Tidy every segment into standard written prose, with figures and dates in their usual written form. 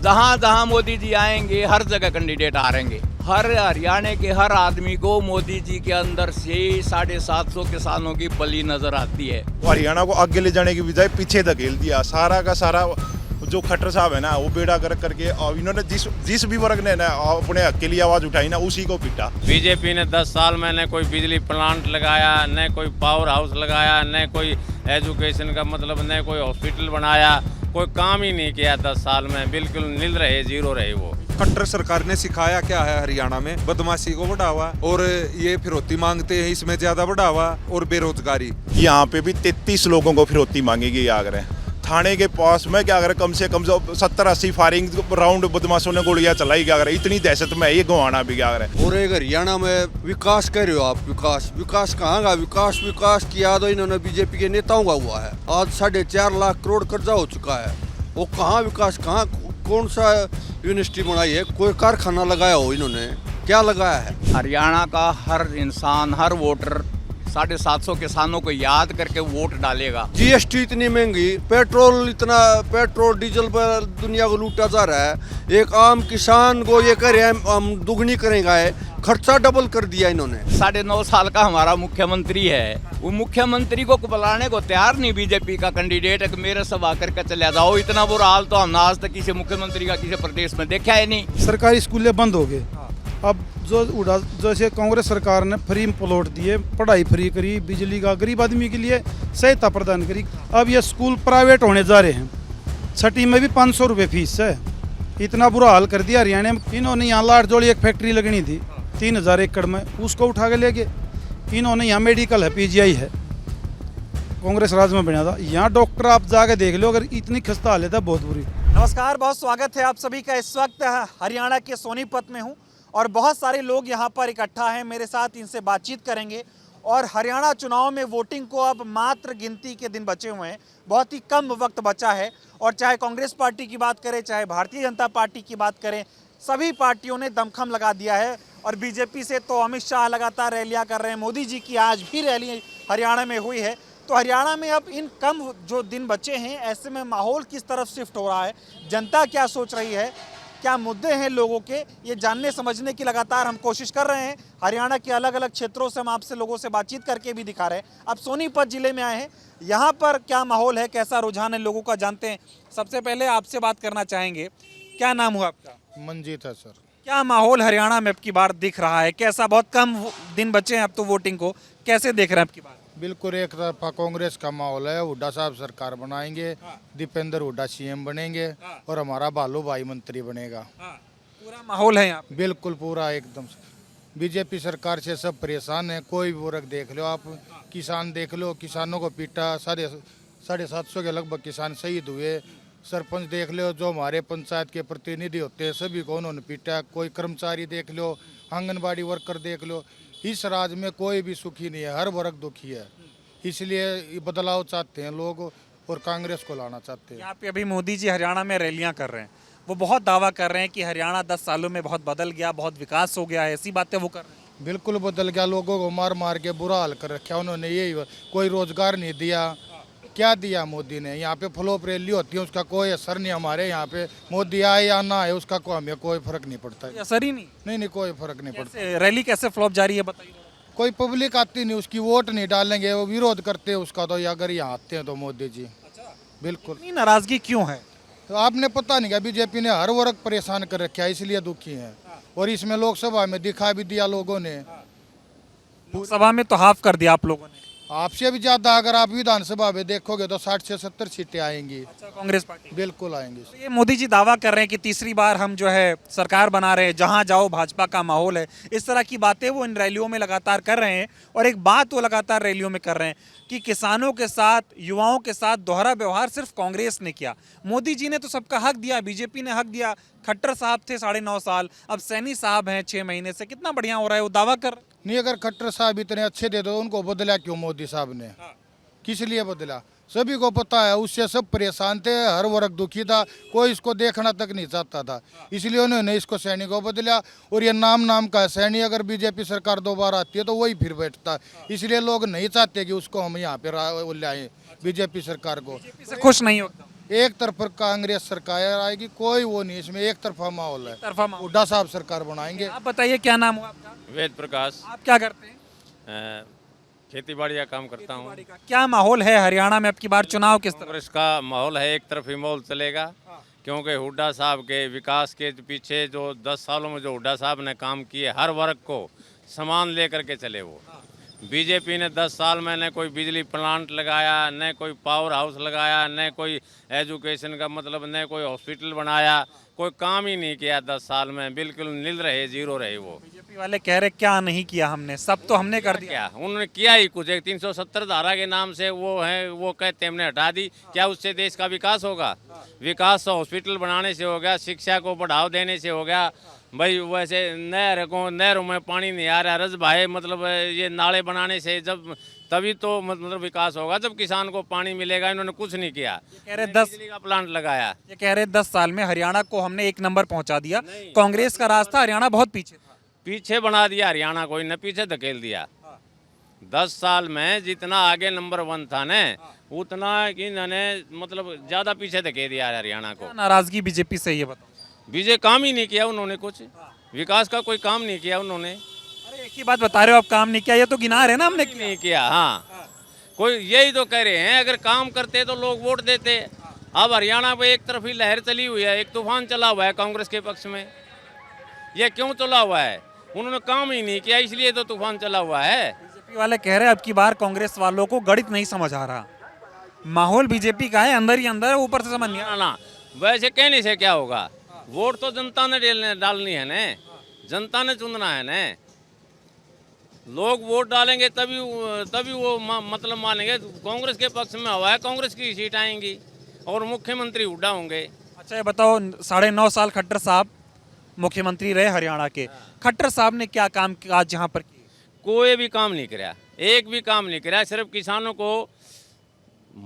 जहाँ जहाँ मोदी जी आएंगे हर जगह कैंडिडेट आ रहेंगे। हर हरियाणा के हर आदमी को मोदी जी के अंदर से 750 किसानों की बलि नजर आती है। हरियाणा को आगे ले जाने की बजाय पीछे धकेल दिया। सारा का सारा जो खट्टर साहब है ना, वो बेड़ा गर्क करके और इन्होंने जिस भी वर्ग ने ना अपने हक के लिए आवाज उठाई ना, उसी को पीटा। बीजेपी ने 10 साल में न कोई बिजली प्लांट लगाया, न कोई पावर हाउस लगाया, न कोई एजुकेशन का मतलब न कोई हॉस्पिटल बनाया, कोई काम ही नहीं किया 10 साल में। बिल्कुल नील रहे, जीरो रहे वो। खट्टर सरकार ने सिखाया क्या है हरियाणा में? बदमाशी को बढ़ावा और ये फिरौती मांगते हैं, इसमें ज्यादा बढ़ावा और बेरोजगारी। यहाँ पे भी 33 लोगों को फिरौती मांगेगी आगरा थाने के पास में। क्या अगर कम से कम 70-80 फायरिंग राउंड बदमाशों ने गोलियां चलाई। क्या अगर इतनी दहशत में ये गंवाना भी क्या अगर। और एक हरियाणा में विकास कर रहे हो आप, विकास कहाँ का? विकास किया तो इन्होंने बीजेपी के नेताओं का हुआ है। आज 4.5 लाख करोड़ कर्जा हो चुका है। वो कहाँ विकास, कहाँ कौन सा यूनिवर्सिटी बनाई है? कोई कारखाना लगाया हो इन्होंने? क्या लगाया है? हरियाणा का हर इंसान, हर वोटर 750 किसानों को याद करके वोट डालेगा। जीएसटी इतनी महंगी, पेट्रोल डीजल पर दुनिया को लूटा जा रहा है। एक आम किसान को ये कह रहे हैं हम दुगनी करेंगे, खर्चा डबल कर दिया इन्होंने। 9.5 साल का हमारा मुख्यमंत्री है, वो मुख्यमंत्री को बुलाने को तैयार नहीं बीजेपी का कैंडिडेट है कि मेरे सब आकर के चले जाओ। इतना बुरा हाल तो हमने आज तक किसी मुख्यमंत्री का किसी प्रदेश में देखा है नहीं। सरकारी स्कूलें बंद हो गए। अब जैसे कांग्रेस सरकार ने फ्री प्लॉट दिए, पढ़ाई फ्री करी, बिजली का गरीब आदमी के लिए सहायता प्रदान करी। अब ये स्कूल प्राइवेट होने जा रहे हैं। छठी में भी 500 रुपये फीस है। इतना बुरा हाल कर दिया हरियाणा में। इन्होंने यहाँ लाटजोड़ी एक फैक्ट्री लगनी थी 3000 एकड़ में, उसको उठा के ले गए। इन्होंने यहाँ मेडिकल है, पीजीआई है, कांग्रेस राज में बना था। यहाँ डॉक्टर आप जाके देख लो, अगर इतनी खस्ता हालत है बहुत बुरी। नमस्कार, बहुत स्वागत है आप सभी का। इस वक्त हरियाणा के सोनीपत में हूँ और बहुत सारे लोग यहाँ पर इकट्ठा हैं मेरे साथ, इनसे बातचीत करेंगे। और हरियाणा चुनाव में वोटिंग को अब मात्र गिनती के दिन बचे हुए हैं, बहुत ही कम वक्त बचा है। और चाहे कांग्रेस पार्टी की बात करें, चाहे भारतीय जनता पार्टी की बात करें, सभी पार्टियों ने दमखम लगा दिया है। और बीजेपी से तो अमित शाह लगातार रैलियाँ कर रहे हैं, मोदी जी की आज भी रैली हरियाणा में हुई है। तो हरियाणा में अब इन कम जो दिन बचे हैं, ऐसे में माहौल किस तरफ शिफ्ट हो रहा है, जनता क्या सोच रही है, क्या मुद्दे हैं लोगों के, ये जानने समझने की लगातार हम कोशिश कर रहे हैं। हरियाणा के अलग अलग क्षेत्रों से हम आपसे लोगों से बातचीत करके भी दिखा रहे हैं। अब सोनीपत जिले में आए हैं, यहाँ पर क्या माहौल है, कैसा रुझान है लोगों का, जानते हैं। सबसे पहले आपसे बात करना चाहेंगे, क्या नाम हुआ आपका? मंजीत है सर। क्या माहौल हरियाणा में अब की बार दिख रहा है, कैसा? बहुत कम दिन बचे हैं अब तो वोटिंग को, कैसे देख रहे हैं अब की बार? बिल्कुल एक तरफा कांग्रेस का माहौल है। हुड्डा साहब सरकार बनाएंगे, दीपेंद्र हुड्डा सीएम बनेंगे और हमारा बालू भाई मंत्री बनेगा। पूरा माहौल है यहाँ? बिल्कुल पूरा एकदम। बीजेपी सरकार से सब परेशान है। कोई भी वर्ग देख लो आप, किसान देख लो, किसानों को पीटा। 750 के लगभग किसान शहीद हुए। सरपंच देख लो, जो हमारे पंचायत के प्रतिनिधि होते हैं सभी को उन्होंने पीटा। कोई कर्मचारी देख लो, आंगनबाड़ी वर्कर देख लो, इस राज्य में कोई भी सुखी नहीं है, हर वर्ग दुखी है। इसलिए बदलाव चाहते हैं लोग और कांग्रेस को लाना चाहते हैं। यहाँ पे अभी मोदी जी हरियाणा में रैलियां कर रहे हैं, वो बहुत दावा कर रहे हैं कि हरियाणा 10 सालों में बहुत बदल गया, बहुत विकास हो गया है, ऐसी बातें वो कर रहे हैं। बिल्कुल बदल गया, लोगों को मार मार के बुरा हाल कर रखा उन्होंने। यही कोई रोजगार नहीं दिया। क्या दिया मोदी ने? यहाँ पे फ्लोप रैली होती है, उसका कोई असर नहीं। हमारे यहाँ पे मोदी आए या ना आए उसका हमें कोई फर्क नहीं पड़ता है। असर ही नहीं? नहीं, कोई फर्क नहीं पड़ता। रैली कैसे फ्लॉप जा रही है बताइए। कोई पब्लिक आती नहीं, उसकी वोट नहीं डालेंगे, वो विरोध करते हैं उसका। तो अगर यहाँ आते हैं तो मोदी जी बिल्कुल। इतनी नाराजगी क्यों है? तो आपने पता नहीं क्या, बीजेपी ने हर वर्ग परेशान कर रखा है, इसलिए दुखी है। और इसमें लोकसभा में दिखा भी दिया लोगों ने। लोकसभा में तो हाफ कर दिया आप लोगों ने। आपसे भी ज्यादा अगर आप विधानसभा में देखोगे तो 60 से 70 सीटें आएंगी। अच्छा, कांग्रेस पार्टी बिल्कुल आएंगी। तो ये मोदी जी दावा कर रहे हैं कि तीसरी बार हम जो है सरकार बना रहे हैं, जहां जाओ भाजपा का माहौल है, इस तरह की बातें वो इन रैलियों में लगातार कर रहे हैं। और एक बात वो लगातार रैलियों में कर रहे हैं कि किसानों के साथ, युवाओं के साथ दोहरा व्यवहार सिर्फ कांग्रेस ने किया। मोदी जी ने तो सबका हक दिया, बीजेपी ने हक दिया। खट्टर साहब थे 9.5 साल, अब सैनी साहब हैं 6 महीने से, कितना बढ़िया हो रहा है, वो दावा कर। नहीं, अगर खट्टर साहब इतने अच्छे थे तो उनको बदला क्यों मोदी साहब ने? किस लिए बदला? सभी को पता है, उससे सब परेशान थे, हर वर्ग दुखी था, कोई इसको देखना तक नहीं चाहता था। इसलिए उन्होंने इसको सैनी को बदला। और ये नाम का है सैनी, अगर बीजेपी सरकार दोबारा आती है तो वही फिर बैठता। इसलिए लोग नहीं चाहते कि उसको हम यहाँ पे लाएं, बीजेपी सरकार को। से खुश नहीं होता? एक तरफ कांग्रेस सरकार आएगी, कोई वो नहीं, इसमें एक तरफा माहौल है। तरफा माहौल। हुड्डा साहब सरकार बनाएंगे। आप बताइए क्या नाम हुआ आपका? वेद प्रकाश, आप क्या करते हैं? खेती बाड़ी का काम करता हूँ। खेती बाड़ी का। क्या माहौल है हरियाणा में अब की बार चुनाव किस तरह? कांग्रेस का माहौल है, एक तरफ ही माहौल चलेगा, क्योंकि हुड्डा साहब के विकास के पीछे जो 10 सालों में जो हुड्डा साहब ने काम किए, हर वर्ग को समान लेकर के चले वो। बीजेपी ने 10 साल में न कोई बिजली प्लांट लगाया, न कोई पावर हाउस लगाया, न कोई एजुकेशन का मतलब न कोई हॉस्पिटल बनाया, कोई काम ही नहीं किया 10 साल में, बिल्कुल नील रहे, जीरो रहे वो। बीजेपी वाले कह रहे क्या नहीं किया हमने, सब तो हमने कर दिया। क्या उन्होंने किया ही कुछ, एक 370 धारा के नाम से वो है, वो कहते हमने हटा दी, क्या उससे देश का विकास होगा? विकास तो हॉस्पिटल बनाने से हो गया, शिक्षा को बढ़ावा देने से हो गया। भाई वैसे नहरों में पानी नहीं आ रहा, रज भाई मतलब ये नाले बनाने से जब तभी तो मतलब विकास होगा, जब किसान को पानी मिलेगा। इन्होंने कुछ नहीं किया, कह रहे बिजली का प्लांट लगाया। ये कह रहे 10 साल में हरियाणा को हमने 1 नंबर पहुंचा दिया। कांग्रेस का रास्ता हरियाणा बहुत पीछे था। पीछे बना दिया हरियाणा को, इन्हें पीछे धकेल दिया। 10 साल में जितना आगे नंबर 1 था न, उतना इन्होंने मतलब ज्यादा पीछे धकेल दिया हरियाणा को। नाराजगी बीजेपी से, ये बताओ। बीजे काम ही नहीं किया उन्होंने, कुछ विकास का कोई काम नहीं किया उन्होंने। अरे एक ही बात बता रहे हो आप, काम नहीं किया, ये तो गिना रहे ना हमने किया। नहीं किया, हाँ, कोई यही तो कह रहे हैं, अगर काम करते तो लोग वोट देते। अब हरियाणा पे एक तरफ ही लहर चली हुई है, एक तूफान चला हुआ है कांग्रेस के पक्ष में। ये क्यों चला हुआ है? उन्होंने काम ही नहीं किया, इसलिए तो तूफान चला हुआ है। बीजेपी वाले कह रहे हैं अब की बार कांग्रेस वालों को गणित नहीं समझ आ रहा, माहौल बीजेपी का है अंदर ही अंदर, ऊपर से समझ नहीं आ रहा। ना वैसे कहने से क्या होगा, वोट तो जनता ने डालनी है न, जनता ने चुनना है न। लोग वोट डालेंगे तभी वो मतलब मानेंगे। कांग्रेस के पक्ष में हुआ है, कांग्रेस की सीट आएंगी और मुख्यमंत्री हुड्डा होंगे। अच्छा ये बताओ, 9.5 साल खट्टर साहब मुख्यमंत्री रहे हरियाणा के, खट्टर साहब ने क्या काम आज यहाँ पर किए? कोई भी काम नहीं कराया, एक भी काम नहीं कराया, सिर्फ किसानों को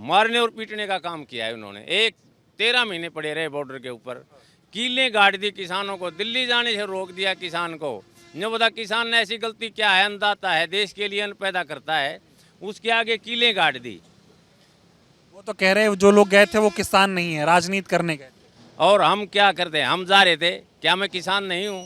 मारने और पीटने का काम किया है उन्होंने। 13 महीने पड़े रहे बॉर्डर के ऊपर, कीलें गाड़ दी किसानों को, दिल्ली जाने से रोक दिया किसान को। न बता किसान ने ऐसी गलती क्या है, अन्नदाता है, देश के लिए अन्न पैदा करता है, उसके आगे कीलें गाड़ दी। वो तो कह रहे जो लोग गए थे वो किसान नहीं है, राजनीति करने गए। और हम क्या करते हैं, हम जा रहे थे, क्या मैं किसान नहीं हूँ?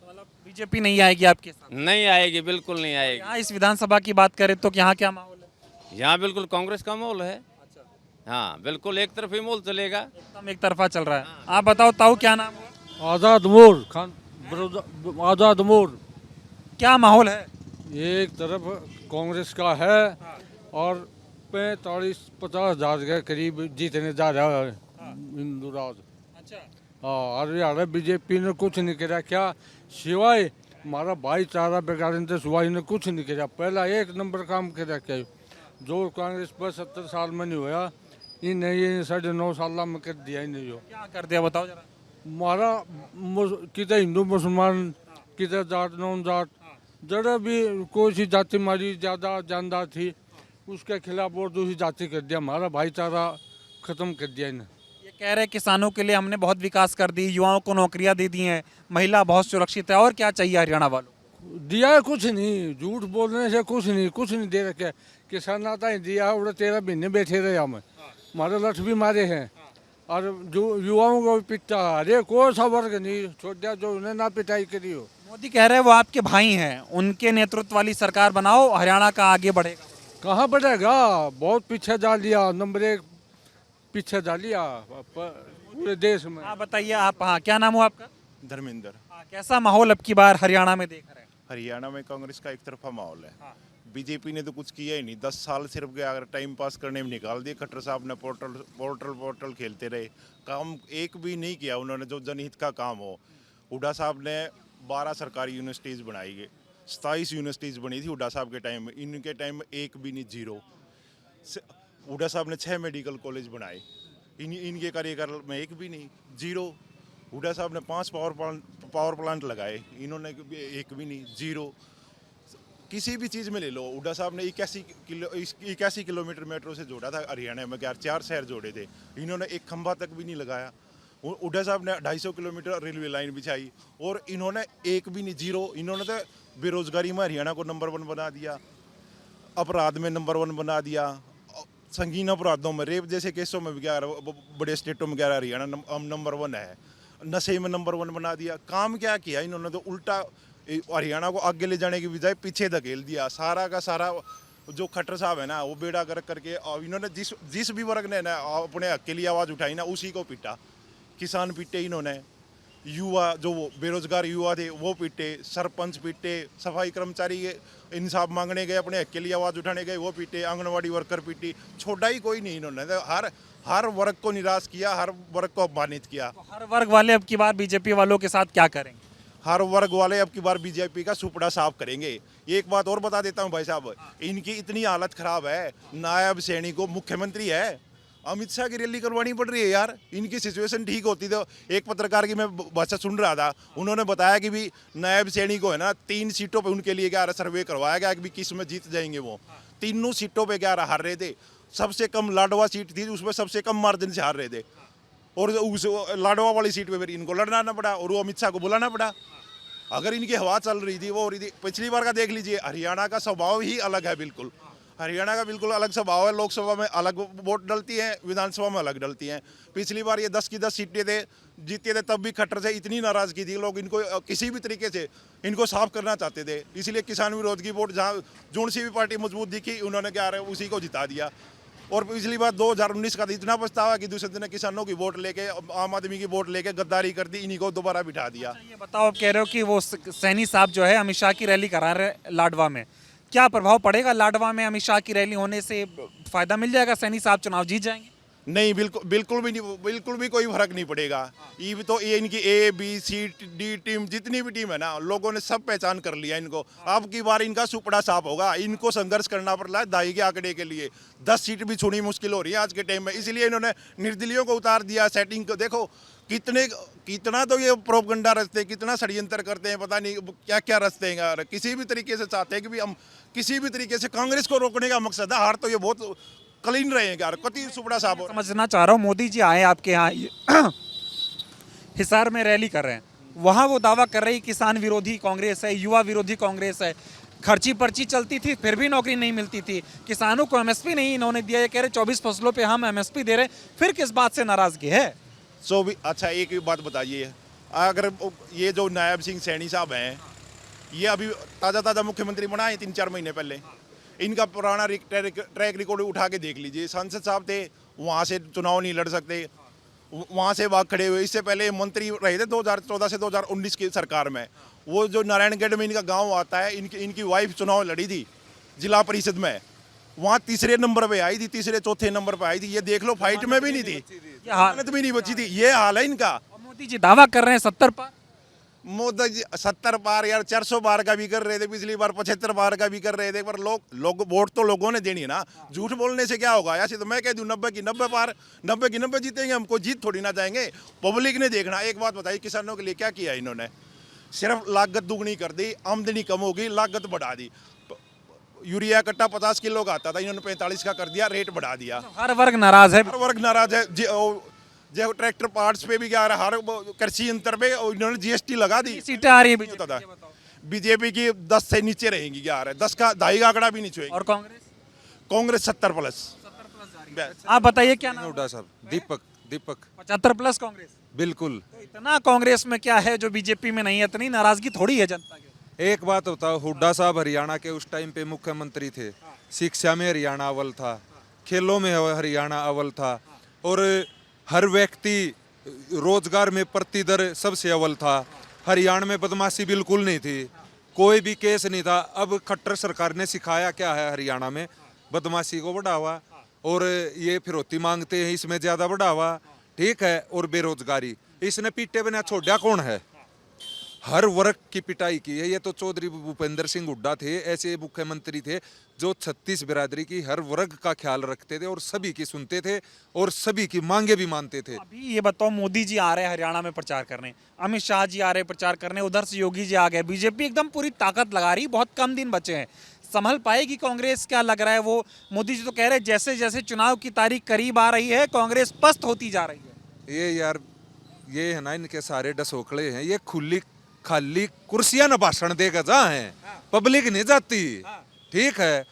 तो मतलब बीजेपी नहीं आएगी आपके साथ? नहीं आएगी, बिल्कुल नहीं आएगी। यहाँ इस विधानसभा की बात करें तो यहाँ क्या माहौल है? यहाँ बिल्कुल कांग्रेस का माहौल है। हाँ बिल्कुल एक तरफी माहौल चलेगा, एकदम एक तरफा चल रहा है। आप बताओ ताऊ, क्या नाम हुआ? आज़ाद मोर खान, आज़ाद मोर। क्या माहौल है? एक तरफ कांग्रेस का है और 45-50 हज़ार के करीब जीतने जा रहा है हिंदू राज। अच्छा, हाँ, हरियाणा बीजेपी ने कुछ नहीं किया, क्या सिवाय हमारा भाईचारा बिगाड़ने से सिवाय ने कुछ नहीं किया। पहला 1 नंबर काम किया क्या जो कांग्रेस पर 70 साल में नहीं हुआ, इन्हें ये 9.5 साल में कर दिया ही नहीं। जो क्या कर दिया बताओ जरा। हमारा कितने हिंदू मुसलमान, कितने जात नॉन जात, जरा भी कोई सी जाति हमारी ज़्यादा जानदार थी उसके खिलाफ और दूसरी जाति कर दिया, हमारा भाईचारा खत्म कर दिया इन्हें। ये कह रहे किसानों के लिए हमने बहुत विकास कर दी, युवाओं को नौकरियां दे दी हैं, महिला बहुत सुरक्षित है, और क्या चाहिए हरियाणा वालों को? दिया है कुछ नहीं, झूठ बोलने से कुछ नहीं दे रखे। किसान आता ही दिया, और 13 महीने बैठे रहे हम, हमारे लठ भी मारे हैं और जो युवाओं को भी पिटा, अरे कोई सा वर्ग नहीं छोड़ दिया जो उन्हें ना पिटाई करी हो। मोदी कह रहे हैं वो आपके भाई हैं, उनके नेतृत्व वाली सरकार बनाओ, हरियाणा का आगे बढ़ेगा। कहाँ बढ़ेगा, बहुत पीछे जा लिया, नंबर 1 पीछे जा लिया पूरे देश में। हाँ बताइए आप, हाँ क्या नाम हुआ आपका? धर्मेंद्र। हाँ, कैसा माहौल अब की बार हरियाणा में देख रहे हैं? हरियाणा में कांग्रेस का एक तरफा माहौल है। बीजेपी ने तो कुछ किया ही नहीं, 10 साल सिर्फ अगर टाइम पास करने में निकाल दिए। खट्टर साहब ने पोर्टल खेलते रहे, काम एक भी नहीं किया उन्होंने जो जनहित का काम हो। हुड्डा साहब ने 12 सरकारी यूनिवर्सिटीज़ बनाई गई, 27 यूनिवर्सिटीज़ बनी थी हुड्डा साहब के टाइम में, इनके टाइम में एक भी नहीं, 0। हुड्डा साहब ने 6 मेडिकल कॉलेज बनाए, इनके कार्यकाल में एक भी नहीं, 0। हुड्डा साहब ने 5 पावर प्लांट लगाए, इन्होंने एक भी नहीं, 0। किसी भी चीज़ में ले लो, हुड्डा साहब ने 81 किलोमीटर मेट्रो से जोड़ा था हरियाणा में, 4 शहर जोड़े थे, इन्होंने एक खंभा तक भी नहीं लगाया। हुड्डा साहब ने 250 किलोमीटर रेलवे लाइन बिछाई और इन्होंने एक भी नहीं, 0। इन्होंने तो बेरोजगारी में हरियाणा को नंबर 1 बना दिया, अपराध में नंबर 1 बना दिया, संगीन अपराधों में, रेप जैसे केसों में भी क्या बड़े स्टेटों में क्या हरियाणा नंबर 1 है, नशे में नंबर 1 बना दिया। काम क्या किया इन्होंने, तो उल्टा हरियाणा को आगे ले जाने की बजाय पीछे धकेल दिया। सारा का सारा जो खट्टर साहब है ना, वो बेड़ा गर्क करके, और इन्होंने जिस भी वर्ग ने ना अपने हक के लिए आवाज़ उठाई ना, उसी को पीटा। किसान पीटे इन्होंने, युवा जो वो बेरोजगार युवा थे वो पीटे, सरपंच पीटे, सफाई कर्मचारी इंसाफ मांगने गए, अपने हक के लिए आवाज़ उठाने गए वो पीटे, आंगनवाड़ी वर्कर पीटी। छोड़ा ही कोई नहीं इन्होंने, तो हर वर्ग को निराश किया, हर वर्ग को अपमानित किया। तो हर वर्ग वाले अब की बार बीजेपी वालों के साथ क्या करेंगे? हर वर्ग वाले अब की बार बीजेपी का सुपड़ा साफ करेंगे। एक बात और बता देता हूं भाई साहब, इनकी इतनी हालत खराब है, नायब सैनिक को मुख्यमंत्री है, अमित शाह की रैली करवानी पड़ रही है यार। इनकी सिचुएशन ठीक होती तो, एक पत्रकार की मैं भाषा सुन रहा था, उन्होंने बताया कि भी नायब सैनिक को है ना 3 सीटों पे उनके लिए क्या सर्वे करवाया गया कि किस में जीत जाएंगे वो। 3 सीटों पे क्या हार रहे थे, सबसे कम लाडवा सीट थी उसमें सबसे कम मार्जिन से हार रहे थे, और उस लाडवा वाली सीट पे फिर इनको लड़ना पड़ा और वो अमित शाह को बुलाना पड़ा। अगर इनकी हवा चल रही थी वो हो रही थी। पिछली बार का देख लीजिए, हरियाणा का स्वभाव ही अलग है, बिल्कुल हरियाणा का बिल्कुल अलग स्वभाव है। लोकसभा में अलग वोट डलती है, विधानसभा में अलग डलती हैं। पिछली बार ये 10 की 10 सीटें थे, जीते थे, तब भी खट्टर से इतनी नाराजगी थी, लोग इनको किसी भी तरीके से इनको साफ करना चाहते थे। इसलिए किसान विरोध की वोट जहाँ जोन सी भी पार्टी मजबूत दिखी, उन्होंने क्या रहे उसी को जिता दिया। और पिछली बार 2019 का इतना पछतावा कि दूसरे दिन किसानों की वोट लेके, आम आदमी की वोट लेके गद्दारी कर दी, इन्हीं को दोबारा बिठा दिया। ये बताओ, आप कह रहे हो कि वो सैनी साहब जो है अमित शाह की रैली करा रहे लाडवा में, क्या प्रभाव पड़ेगा लाडवा में? अमित शाह की रैली होने से फायदा मिल जाएगा, सैनी साहब चुनाव जीत जाएंगे? नहीं, बिल्कुल भी नहीं, बिल्कुल भी कोई फर्क नहीं पड़ेगा। ये भी तो ये इनकी A B C D team, जितनी भी टीम है ना, लोगों ने सब पहचान कर लिया इनको। अब की बार इनका सुपड़ा साफ होगा, इनको संघर्ष करना पड़ रहा है दाई के आंकड़े के लिए। 10 सीट भी छूनी मुश्किल हो रही है आज के टाइम में, इसलिए इन्होंने निर्दलीयों को उतार दिया। सेटिंग को देखो, कितना तो ये प्रोपगंडा रचते, कितना षड्यंत्र करते हैं, पता नहीं क्या क्या रचते हैं यार। किसी भी तरीके से चाहते हैं कि भी हम किसी भी तरीके से कांग्रेस को रोकने का मकसद है। हार तो ये बहुत क्लीन रहेंगे यार, कति सुपड़ा साहब। समझना चाह रहा हूँ, मोदी जी आए आपके यहाँ हिसार में रैली कर रहे हैं, वहाँ वो दावा कर रही किसान विरोधी कांग्रेस है, युवा विरोधी कांग्रेस है, खर्ची पर्ची चलती थी फिर भी नौकरी नहीं मिलती थी, किसानों को एमएसपी नहीं इन्होंने दिया, ये कह रहे 24 फसलों पे हम एमएसपी दे रहे, फिर किस बात से नाराजगी है? अच्छा, एक बात बताइए, अगर ये जो नायब सिंह सैनी साहब हैं, ये अभी ताज़ा मुख्यमंत्री बनाए 3-4 महीने पहले, इनका पुराना ट्रैक रिकॉर्ड उठा के देख लीजिए। सांसद साहब थे, वहाँ से चुनाव नहीं लड़ सकते, वहाँ से भाग खड़े हुए। इससे पहले मंत्री रहे थे 2014 से 2019 की सरकार में। वो जो नारायणगढ़ में इनका गांव आता है, इनकी वाइफ चुनाव लड़ी थी जिला परिषद में, वहाँ तीसरे नंबर पे आई थी, तीसरे चौथे नंबर पे आई थी। ये देख लो, फाइट में भी नहीं थी, मेहनत भी नहीं बची थी। ये हाल है इनका। मोदी जी दावा कर रहे हैं 70 पार, मोदी जी 70 पार यार, 400 पार का भी कर रहे थे, पिछली बार 75 पार का भी कर रहे थे, पर लोग वोट तो लोगों ने देनी है ना। झूठ बोलने से क्या होगा? ऐसे तो मैं कह दूं 90 की 90 पार, 90 की 90 जीतेंगे, हमको जीत थोड़ी ना जाएंगे। पब्लिक ने देखना। एक बात बताइए, किसानों के लिए क्या किया इन्होंने? सिर्फ लागत दुगनी कर दी, आमदनी कम होगी, लागत बढ़ा दी। यूरिया कट्टा 50 किलो का आता था, इन्होंने 45 का कर दिया, रेट बढ़ा दिया। हर वर्ग नाराज है, हर वर्ग नाराज है। जो ट्रैक्टर पार्ट्स पे भी क्या रहा, हर कृषि यंत्र पे इन्होंने GST लगा दी। सीटें आ रही है बीजेपी की 10 से नीचे रहेंगी, क्या रहा है, 10 का 2.5 का आंकड़ा भी नहीं छुएगी। और कांग्रेस 70 प्लस। आप बताइए क्या नाम? हुड्डा साहब, दीपक 75 प्लस कांग्रेस। बिल्कुल। तो इतना कांग्रेस में क्या है जो बीजेपी में नहीं है? इतनी नाराजगी थोड़ी है जनता की। एक बात बताओ, हुड्डा साहब हरियाणा के उस टाइम पे मुख्यमंत्री थे, शिक्षा में हरियाणा अव्वल था, खेलों में हरियाणा अव्वल था, और हर व्यक्ति रोजगार में प्रतिदर सबसे अव्वल था। हरियाणा में बदमाशी बिल्कुल नहीं थी, कोई भी केस नहीं था। अब खट्टर सरकार ने सिखाया क्या है हरियाणा में? बदमाशी को बढ़ावा, और ये फिरौती मांगते हैं इसमें ज़्यादा बढ़ावा, ठीक है, और बेरोजगारी। इसने पीटे बिना छोड़ा कौन है? हर वर्ग की पिटाई की है। ये तो चौधरी भूपेंद्र सिंह हुड्डा थे, ऐसे मुख्यमंत्री थे जो 36 बिरादरी की हर वर्ग का ख्याल रखते थे और सभी की सुनते थे और सभी की मांगे भी मानते थे। अभी ये बताओ, मोदी जी आ रहे हैं हरियाणा में प्रचार करने, अमित शाह जी आ रहे हैं प्रचार करने, उधर से योगी जी आ गए, बीजेपी एकदम पूरी ताकत लगा रही, बहुत कम दिन बचे हैं, संभल पाएगी कांग्रेस? क्या लग रहा है? वो मोदी जी तो कह रहे हैं जैसे जैसे चुनाव की तारीख करीब आ रही है कांग्रेस पस्त होती जा रही है। ये यार, ये है ना, इनके सारे डसोकले हैं, ये खुली खाली कुर्सियां न भाषण देगा जहाँ है, पब्लिक नहीं जाती, ठीक है।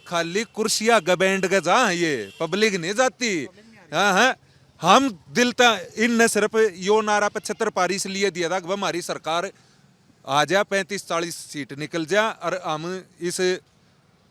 खाली कुर्सियां गबैंड गजा ये पब्लिक नहीं जाती। हाँ हाँ, हम दिल तक इन सिर्फ यो नारा 75 पारी इसलिए दिया था कि हमारी सरकार आ जा 35-40 सीट निकल जा, और हम इस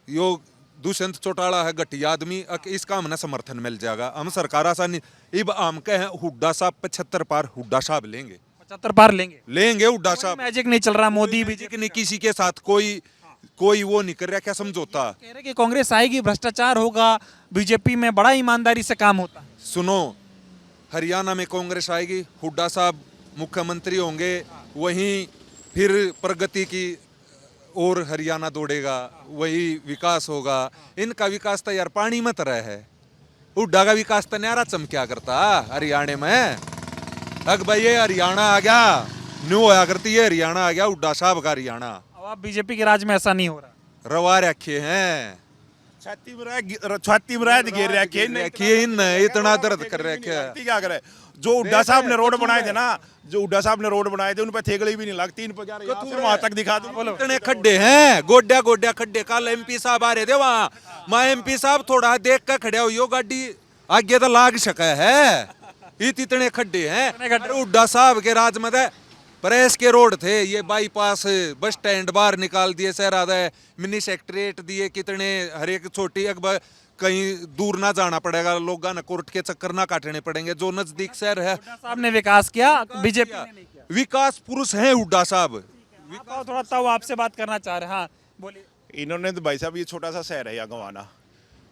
यो दुष्यंत चौटाला है घटिया आदमी, इसका हमने समर्थन मिल जाएगा, हम सरकार आसानी। अब हम कहे हुड्डा साहब 75 पार हुड्डा साहब लेंगे, 75 पार लेंगे हुड्डा साहब। मैजिक नहीं चल रहा, मोदी मैजिक नहीं, किसी के साथ कोई वो नहीं कर रहा, क्या समझौता। कह रहे कि कांग्रेस आएगी, भ्रष्टाचार होगा, बीजेपी में बड़ा ईमानदारी से काम होता है। सुनो, हरियाणा में कांग्रेस आएगी, हुड्डा साहब मुख्यमंत्री होंगे, वहीं फिर प्रगति की और हरियाणा दौड़ेगा, वही विकास होगा। इनका विकास तो यार पानी में तरह है, हुड्डा का विकास तो न्यारा चमक्या करता हरियाणा में। अग भाई ये हरियाणा आ गया, न्यू होया करती है, हरियाणा आ गया हुड्डा साहब का हरियाणा। अब आप बीजेपी के राज में ऐसा नहीं हो रहा, रवा रखे हैं, छाती में गिर रखे इतना दर्द कर रखे है। क्या करे, जो हुड्डा साहब ने रोड बनाए थे ना, जो हुड्डा साहब ने रोड बनाए थे, उन पर थेगड़ी भी नहीं लगती, इन पर क्या वहां तक दिखा दो। इतने खड्डे हैं, गोड्या खड्डे। कल एमपी साहब आ रहे थे वहां, मैं एमपी साहब थोड़ा देख कर खड़ा हुई, गाड़ी आगे तो लाग सका है, इतने खड्डे हैं। हुड्डा साहब के राज में प्रेस के रोड थे, ये बाईपास बस स्टैंड बाहर निकाल दिए, शहरा मिनी सेक्रेटरीट दिए, कितने हर एक छोटी कहीं दूर ना जाना पड़ेगा, लोगों ने कोर्ट के चक्कर ना काटने पड़ेंगे, जो नजदीक शहर है। साहब ने विकास किया, बीजेपी ने नहीं किया। विकास पुरुष हैं हुड्डा साहब। आप थोड़ा सा वो आपसे बात करना चाह रहे हैं, हाँ बोलिए। इन्होंने तो भाई साहब, ये छोटा सा शहर है या गंवाना,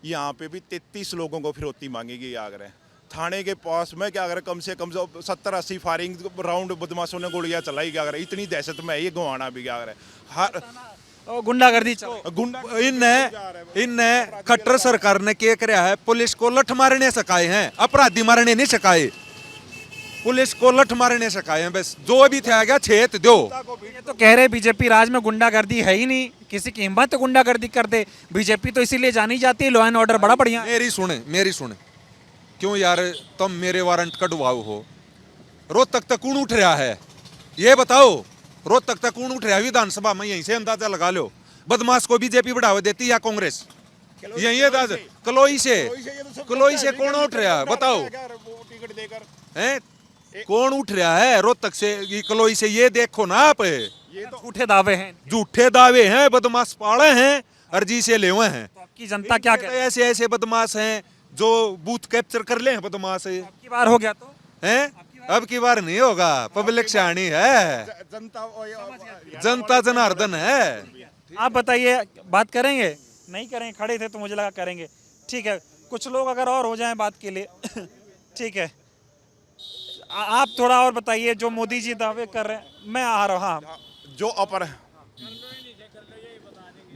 यहाँ पे भी 33 लोगों को फिरौती मांगी गई आगरा थाने के पास में। क्या अगर कम से कम 70-80 फायरिंग राउंड बदमाशों ने गोलियां चलाई, क्या अगर इतनी दहशत में ये गंवाना भी, क्या अगर हर गुंडागर्दी इनने खट्टर सरकार ने क्या कराया है, पुलिस को लठ मारने सकाए हैं, अपराधी मारने नहीं सकाए, पुलिस को लठ मारने सकाए हैं, बस जो भी थे आ गया छेत दो। ये तो कह रहे बीजेपी राज में गुंडागर्दी है ही नहीं, किसी की हिम्मत तो गुंडागर्दी कर दे। बीजेपी तो इसीलिए जानी जाती है, लॉ एंड ऑर्डर बड़ा बढ़िया। मेरी सुने, क्यों यार तुम मेरे वारंट कटवाओ हो। रोहतक तक कौन उठ रहा है ये बताओ, रोहतक तक कौन उठ रहा है विधानसभा में, यहीं से अंदाजा लगा लो। बदमाश को बीजेपी बढ़ावा देती या कांग्रेस, यही अंदाजा। कलोई से कौन उठ रहा है बताओ, हैं कौन उठ रहा है रोहतक से, कलोई से, ये देखो ना आप, ये तो झूठे दावे हैं, झूठे दावे हैं, बदमाश पाले हैं, अर्जी से ले हुए हैं। तो आपकी जनता क्या कहती है? ऐसे बदमाश हैं जो बूथ कैप्चर कर ले, बदमाश है। अब की बार हो गया तो हैं, अब की बार नहीं होगा, पब्लिक शानी है, जनता जनार्दन है। आप बताइए, बात करेंगे? नहीं करेंगे, खड़े थे तो मुझे लगा करेंगे। ठीक है, कुछ लोग अगर और हो जाएं बात के लिए ठीक है, आप थोड़ा और बताइए, जो मोदी जी दावे कर रहे हैं। मैं आ रहा हूँ।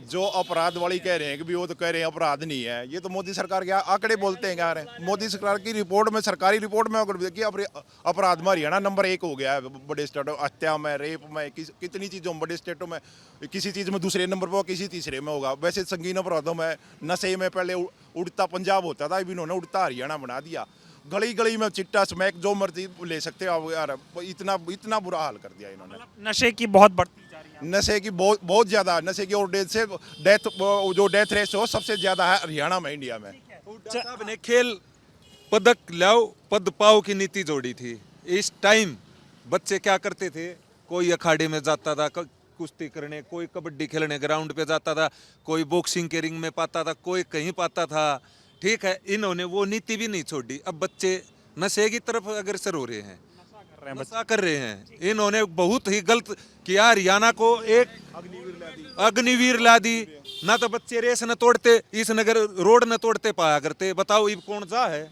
जो अपराध वाली कह रहे हैं कि भी वो तो कह रहे हैं अपराध नहीं है, ये तो मोदी सरकार के आंकड़े बोलते हैं। क्या रहे मोदी सरकार की रिपोर्ट में, सरकारी रिपोर्ट में अगर देखिए, अपराध में हरियाणा नंबर 1 हो गया है बड़े स्टेटों, हत्या में, रेप में, कितनी चीज़ों में बड़े स्टेटों में, किसी चीज़ में दूसरे नंबर पर, किसी तीसरे में होगा। वैसे संगीन अपराधों में, नशे में पहले उड़ता पंजाब होता था, अभी इन्होंने उड़ता हरियाणा बना दिया। गली गली में चिट्टा स्मैक जो मर्जी ले सकते हो यार, इतना बुरा हाल कर दिया इन्होंने। नशे की बहुत बढ़ती जा रही है, नशे की बहुत ज्यादा, नशे की और डेथ रेट हो सबसे ज्यादा है हरियाणा में, इंडिया में। साहब ने खेल पदक लाओ पद पाओ की नीति जोड़ी थी। इस टाइम बच्चे क्या करते थे, कोई अखाड़े में जाता था कुश्ती करने, कोई कबड्डी खेलने ग्राउंड पे जाता था, कोई बॉक्सिंग के रिंग में पाता था, कोई कहीं पाता था। ठीक है, इन्होंने वो नीति भी नहीं छोड़ी। अब बच्चे नशे की तरफ अग्रसर हो रहे हैं, नशा कर रहे हैं। इन्होंने बहुत ही गलत किया, हरियाणा को एक अग्निवीर ला दी। ना तो बच्चे रेस न तोड़ते, इस नगर रोड न तोड़ते पाया करते। बताओ ये कौन सा है,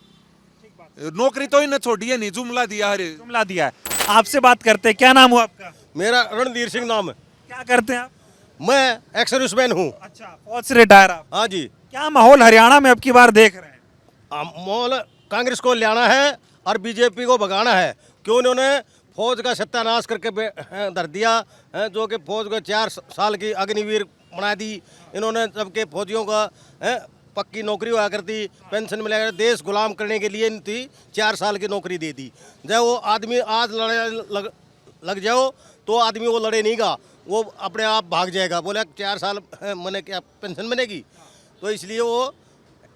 नौकरी तो इन्हें छोड़ी है नहीं, जुमला दिया है, जुमला दिया है। आपसे बात करते, क्या नाम हुआ आपका? मेरा रणधीर सिंह नाम है। क्या करते हैं आप? मैं एक्स सर्विसमैन हूँ। अच्छा, फौज से रिटायर आप? हाँ जी। क्या माहौल हरियाणा में अब की बार देख रहे हैं? माहौल कांग्रेस को लाना है और बीजेपी को भगाना है। क्यों उन्होंने फौज का सत्यानाश करके धर दिया है, जो कि फौज को 4 साल की अग्निवीर बना दी इन्होंने। सबके फौजियों का पक्की नौकरी हुआ करती, पेंशन मिला करती, देश गुलाम करने के लिए थी, 4 साल की नौकरी दे दी। जब वो आदमी आज लड़े लग जाओ तो आदमी वो लड़े नहीं गा, वो अपने आप भाग जाएगा। बोले 4 साल मैंने क्या पेंशन मिलेगी, तो इसलिए वो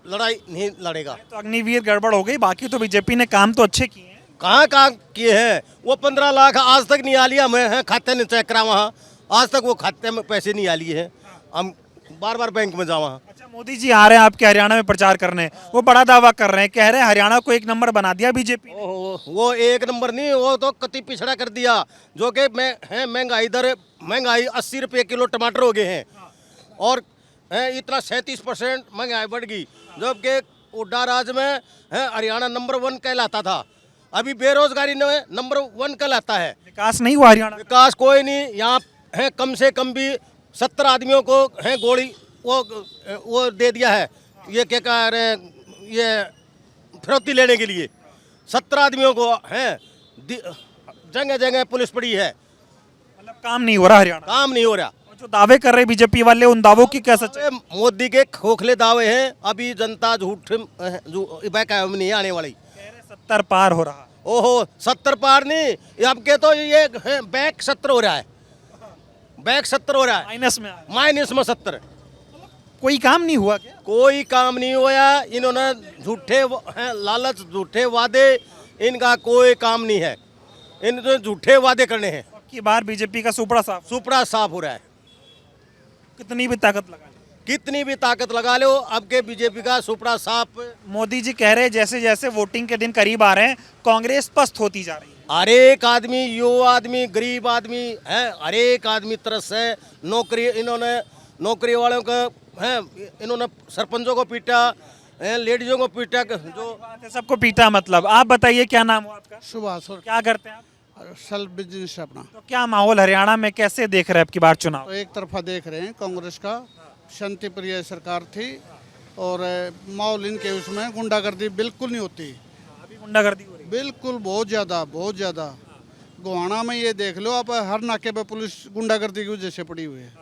लड़ाई नहीं लड़ेगा। तो अग्निवीर गड़बड़ हो गई, बाकी तो बीजेपी ने काम तो अच्छे किए हैं। कहाँ किए हैं? वो 15 लाख आज तक नहीं आ लिया, मैं है खाते में चेक करा वहाँ, आज तक वो खाते में पैसे नहीं आ लिए हैं। हम बार बार बैंक में जाओ वहाँ। अच्छा, मोदी जी आ रहे हैं आपके हरियाणा में प्रचार करने, वो बड़ा दावा कर रहे हैं, कह रहे हैं हरियाणा को 1 नंबर बना दिया बीजेपी ने। वो 1 नंबर नहीं, वो तो कति पिछड़ा कर दिया। जो कि महंगाई दर, महंगाई 80 रुपये किलो टमाटर हो गए हैं, और इतना 37% महंगाई बढ़ गई। जबकि उड्डा राज्य में हरियाणा नंबर 1 कहलाता था, अभी बेरोजगारी में नंबर 1 कहलाता है। विकास नहीं हुआ हरियाणा। विकास कोई नहीं यहाँ है। कम से कम भी 70 आदमियों को है गोली वो दे दिया है, ये क्या कह रहे हैं, ये फिरौती लेने के लिए 70 आदमियों को है, जगह जगह पुलिस पड़ी है। मतलब काम नहीं हो रहा हरियाणा, काम नहीं हो रहा। और जो दावे कर रहे बीजेपी वाले, उन दावों की क्या सच्चाई? मोदी के खोखले दावे हैं, अभी जनता झूठ नहीं आने वाली। 70 पार हो रहा। ओहो 70 पार नहीं, अब के तो ये बैक 70 हो रहा है, बैक 70 हो रहा है, माइनस में 70। कोई काम नहीं हुआ क्या? कोई काम नहीं हुआ। इन्होंने झूठे लालच, झूठे वादे, इनका कोई काम नहीं है। इन्होंने झूठे वादे करने हैं। की बार बीजेपी का सुपड़ा साफ हो रहा है। कितनी भी ताकत लगा लो, कितनी भी ताकत लगा लो, अब के बीजेपी का सुपड़ा साफ। मोदी जी कह रहे हैं जैसे जैसे वोटिंग के दिन करीब आ रहे हैं, कांग्रेस पस्त होती जा रही है। हर एक आदमी, युवा आदमी, गरीब आदमी है, हर एक आदमी तरस है। नौकरी, इन्होंने नौकरी वालों को है, इन्होंने सरपंचों को पीटा, लेडीजों को पीटा, जो सबको पीटा। मतलब आप बताइए, क्या नाम हुआ आपका? सुभाष। क्या करते हैं आप? सेल्फ बिजनेस अपना। तो क्या माहौल हरियाणा में कैसे देख रहे हैं आपकी बार चुनाव? तो एक तरफा देख रहे हैं, कांग्रेस का शांति प्रिय सरकार थी, और माहौल इनके उसमें गुंडागर्दी बिल्कुल नहीं होती। अभी गुंडागर्दी हो रही है? बिल्कुल, बहुत ज़्यादा, बहुत ज़्यादा। गोहाना में ये देख लो आप, हर नाके पे पुलिस गुंडागर्दी की वजह से पड़ी हुई है।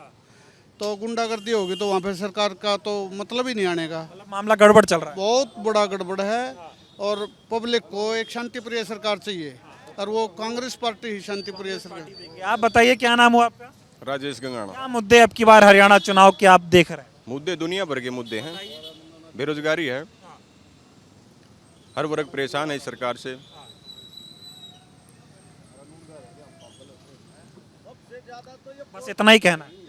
तो गुंडागर्दी होगी तो वहाँ पे सरकार का तो मतलब ही नहीं आने का। मामला गड़बड़ चल रहा है, बहुत बड़ा गड़बड़ है। और पब्लिक को एक शांति प्रिय सरकार चाहिए, और वो कांग्रेस पार्टी ही शांति प्रिय सरकार। आप बताइए, क्या नाम हुआ आपका? राजेश गंगाना। क्या मुद्दे अब की बार हरियाणा चुनाव के आप देख रहे हैं? मुद्दे दुनिया भर के मुद्दे हैं। बेरोजगारी है, हर वर्ग परेशान है इस सरकार से। बस इतना ही कहना है?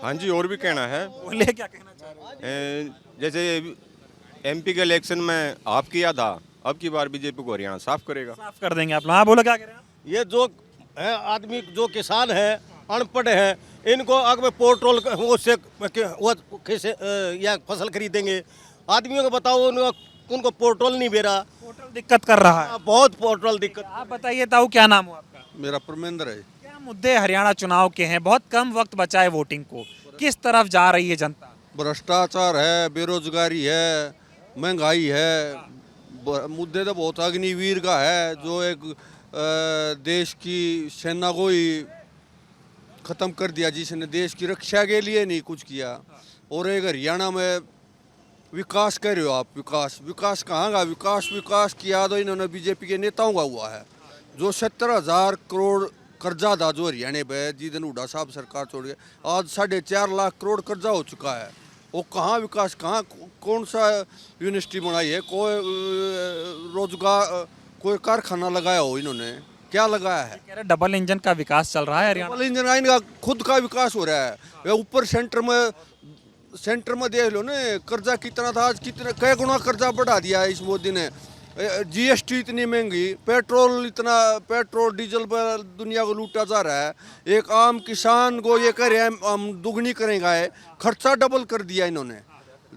हाँ जी, और भी कहना है। बोले, क्या कहना चाह रहे हैं? जैसे एमपी के इलेक्शन में आप किया था, अब की बार बीजेपी को हरियाणा साफ करेगा। साफ कर देंगे आप लोग। हाँ बोलो, क्या कह रहे हैं? ये जो है आदमी, जो किसान है, अनपढ़ है, इनको अगर पेट्रोल उससे वो कैसे या फसल खरीदेंगे? आदमियों को बताओ, उनको पेट्रोल नहीं दे रहा। पेट्रोल दिक्कत कर रहा है, बहुत पेट्रोल दिक्कत। आप बताइए ताऊ, क्या नाम हुआ आपका? मेरा परमेंद्र है। क्या मुद्दे हरियाणा चुनाव के हैं? बहुत कम वक्त बचा है वोटिंग को, किस तरफ जा रही है जनता? भ्रष्टाचार है, बेरोजगारी है, महंगाई है। मुद्दे तो बहुत। अग्निवीर का है, जो एक देश की सेना को ही ख़त्म कर दिया, जिसने देश की रक्षा के लिए नहीं कुछ किया। और एक हरियाणा में विकास कर रहे हो आप, विकास कहाँ का विकास किया तो इन्होंने बीजेपी के नेताओं का हुआ है। जो 70,000 करोड़ कर्जा था जो हरियाणा पे, जिस दिन हुड्डा साहब सरकार छोड़ गए, आज 4.5 लाख करोड़ कर्जा हो चुका है। वो कहाँ विकास, कहाँ कौन सा यूनिवर्सिटी बनाई है, कोई रोजगार, कोई कारखाना लगाया हो इन्होंने? क्या लगाया है? कह रहे डबल इंजन का विकास चल रहा है हरियाणा। डबल इंजन इनका खुद का विकास हो रहा है। ऊपर सेंटर में देख लो ना, कर्जा कितना था, आज कितना कई गुना कर्जा बढ़ा दिया है इस मोदी ने। जीएसटी इतनी महंगी, पेट्रोल डीजल पर दुनिया को लूटा जा रहा है। एक आम किसान को ये कह रहे हैं हम दुगनी करेंगे, खर्चा डबल कर दिया इन्होंने।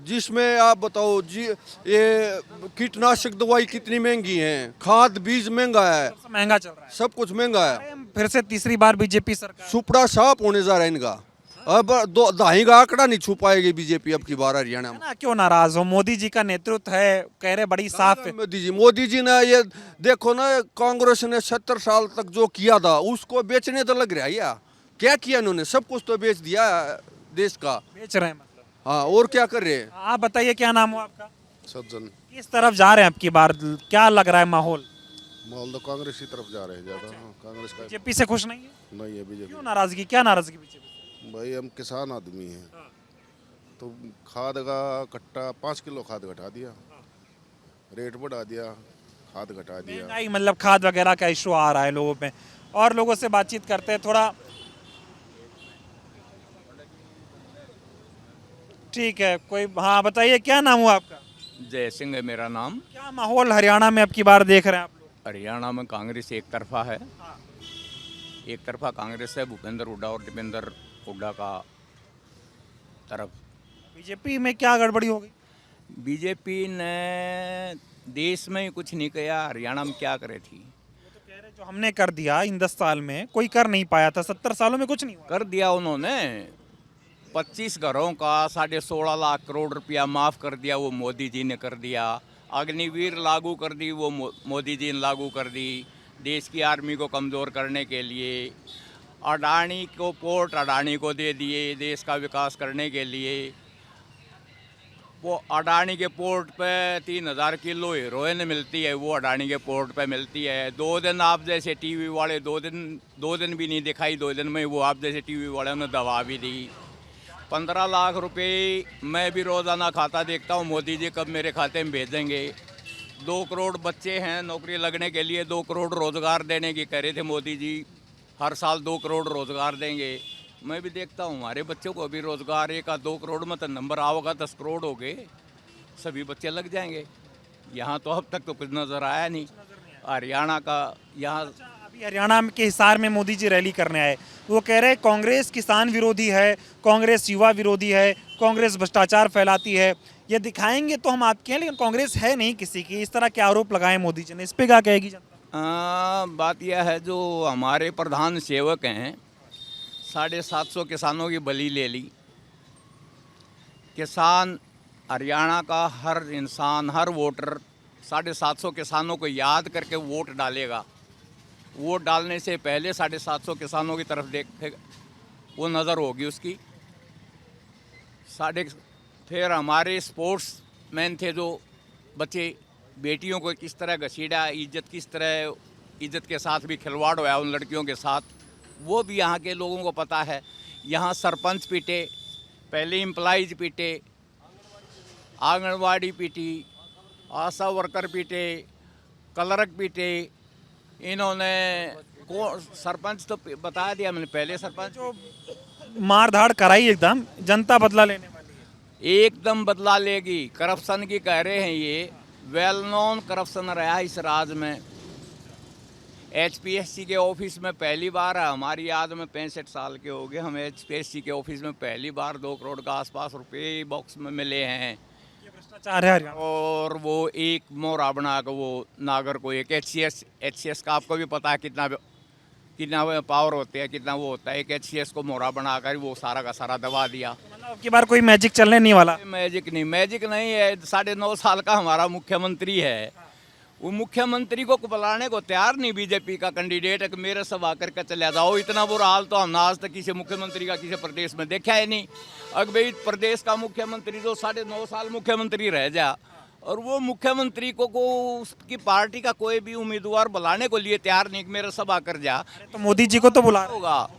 जिसमें आप बताओ जी, ये कीटनाशक दवाई कितनी महंगी है, खाद बीज महंगा है, महंगा चल रहा है, सब कुछ महंगा है। फिर से तीसरी बार बीजेपी सरकार, सुपड़ा साफ होने जा रहा है इनका। अब दाही का आंकड़ा नहीं छू पाएगी बीजेपी अब की बार हरियाणा में। ना क्यों नाराज हो? मोदी जी का नेतृत्व है, कह रहे बड़ी साफ है। मोदी जी ने ये देखो ना, कांग्रेस ने 70 साल तक जो किया था उसको बेचने तो लग रहा है। या क्या किया इन्होंने? सब कुछ तो बेच दिया देश का। बेच रहे हैं मतलब? हाँ, और क्या कर रहे हैं? आप बताइए, क्या नाम हो आपका? सज्जन। किस तरफ जा रहे हैं आपकी बार? क्या लग रहा है माहौल? माहौल तो कांग्रेस की तरफ जा रहे हैं ज्यादा। कांग्रेस का बीजेपी से खुश नहीं है? नहीं है बीजेपी। क्यों नाराजगी? क्या नाराजगी बीजेपी? भाई हम किसान आदमी हैं, तो खाद का कट्टा 5 किलो खाद घटा दिया, रेट बढ़ा दिया, खाद घटा दिया। महंगाई मतलब खाद वगैरह का इशू आ रहा है लोगों में। और लोगों से बातचीत करते हैं थोड़ा। ठीक है, कोई, हाँ बताइए क्या नाम हुआ आपका? जय सिंह है मेरा नाम। क्या माहौल हरियाणा में अब की बार देख रहे हैं आप लोग? हरियाणा में कांग्रेस एक तरफा है, एक तरफा कांग्रेस है, भूपेंद्र हुड्डा और दीपेंद्र हुड्डा का तरफ। बीजेपी में क्या गड़बड़ी हो गई? बीजेपी ने देश में ही कुछ नहीं किया, हरियाणा में क्या करे थी? जो हमने कर दिया इन 10 साल में कोई कर नहीं पाया था, 70 सालों में कुछ नहीं हुआ। कर दिया उन्होंने। 25 घरों का 16.5 लाख करोड़ रुपया माफ़ कर दिया, वो मोदी जी ने कर दिया। अग्निवीर लागू कर दी, वो मोदी जी ने लागू कर दी देश की आर्मी को कमज़ोर करने के लिए। अडानी को पोर्ट अडानी को दे दिए देश का विकास करने के लिए। वो अडानी के पोर्ट पे 3000 किलो हीरोइन मिलती है, वो अडानी के पोर्ट पे मिलती है। 2 दिन आप जैसे टीवी वाले 2 दिन भी नहीं दिखाई, 2 दिन में वो आप जैसे टीवी वाले ने दवा भी दी। 15 लाख रुपए मैं भी रोज़ाना खाता देखता हूँ, मोदी जी कब मेरे खाते में भेजेंगे। 2 करोड़ बच्चे हैं, नौकरी लगने के लिए 2 करोड़ रोज़गार देने की कह रहे थे मोदी जी। हर साल 2 करोड़ रोज़गार देंगे। मैं भी देखता हूँ हमारे बच्चों को अभी रोज़गार 1-2 करोड़ में तो नंबर आओगा, 10 करोड़ हो गए, सभी बच्चे लग जाएंगे। यहाँ तो अब तक तो कुछ नज़र आया नहीं। हरियाणा का यहाँ अभी हरियाणा के हिसार में मोदी जी रैली करने आए, वो कह रहे हैं कांग्रेस किसान विरोधी है, कांग्रेस युवा विरोधी है, कांग्रेस भ्रष्टाचार फैलाती है। ये दिखाएंगे तो हम आपके हैं, लेकिन कांग्रेस है नहीं किसी की, इस तरह के आरोप लगाए मोदी जी ने। इस पे क्या कहेगी जनता? बात यह है, जो हमारे प्रधान सेवक हैं 750 किसानों की बलि ले ली। किसान, हरियाणा का हर इंसान, हर वोटर 750 किसानों को याद करके वोट डालेगा। वोट डालने से पहले 750 किसानों की तरफ देखेगा, वो नज़र होगी उसकी। फिर हमारे स्पोर्ट्स मैन थे जो बच्चे, बेटियों को किस तरह घसीटा, किस तरह इज्जत के साथ भी खिलवाड़ हुआ उन लड़कियों के साथ, वो भी यहाँ के लोगों को पता है। यहाँ सरपंच पीटे, पहले एम्प्लॉइज पीटे, आंगनवाड़ी पीटी, आशा वर्कर पीटे, क्लर्क पीटे। इन्होंने सरपंच तो बता दिया मैंने, पहले सरपंच जो मार धाड़ कराई, एकदम जनता बदला लेने वाली है। एकदम बदला लेगी। करप्शन की कह रहे हैं, ये वेल नोन करप्शन रहा इस राज में। HPSC के ऑफिस में पहली बार है, हमारी याद में 65 साल के हो गए, हम HPSC के ऑफिस में पहली बार 2 करोड़ का आसपास रुपए बॉक्स में मिले हैं। ये भ्रष्टाचार है हरियाणा। और वो एक मोहरा बना कर वो नागर को एक HCS का आपको भी पता है कितना पावर होते हैं, कितना वो होता है। एक HCS को मोहरा बनाकर वो सारा का सारा दबा दिया। मतलब अब की बार कोई मैजिक चलने नहीं वाला। मैजिक नहीं है। 9.5 साल का हमारा मुख्यमंत्री है, वो मुख्यमंत्री को बुलाने को तैयार नहीं बीजेपी का कैंडिडेट है कि मेरे सब आकर के चले जाओ। इतना बुरा हाल तो हमने आज तक किसी मुख्यमंत्री का किसी प्रदेश में देखा है नहीं। अगर भाई प्रदेश का मुख्यमंत्री जो 9.5 साल मुख्यमंत्री रह जा, और वो मुख्यमंत्री को उसकी पार्टी का कोई भी उम्मीदवार बुलाने को लिए तैयार नहीं कि मेरे सब आकर जा, तो मोदी जी को तो बुला होगा।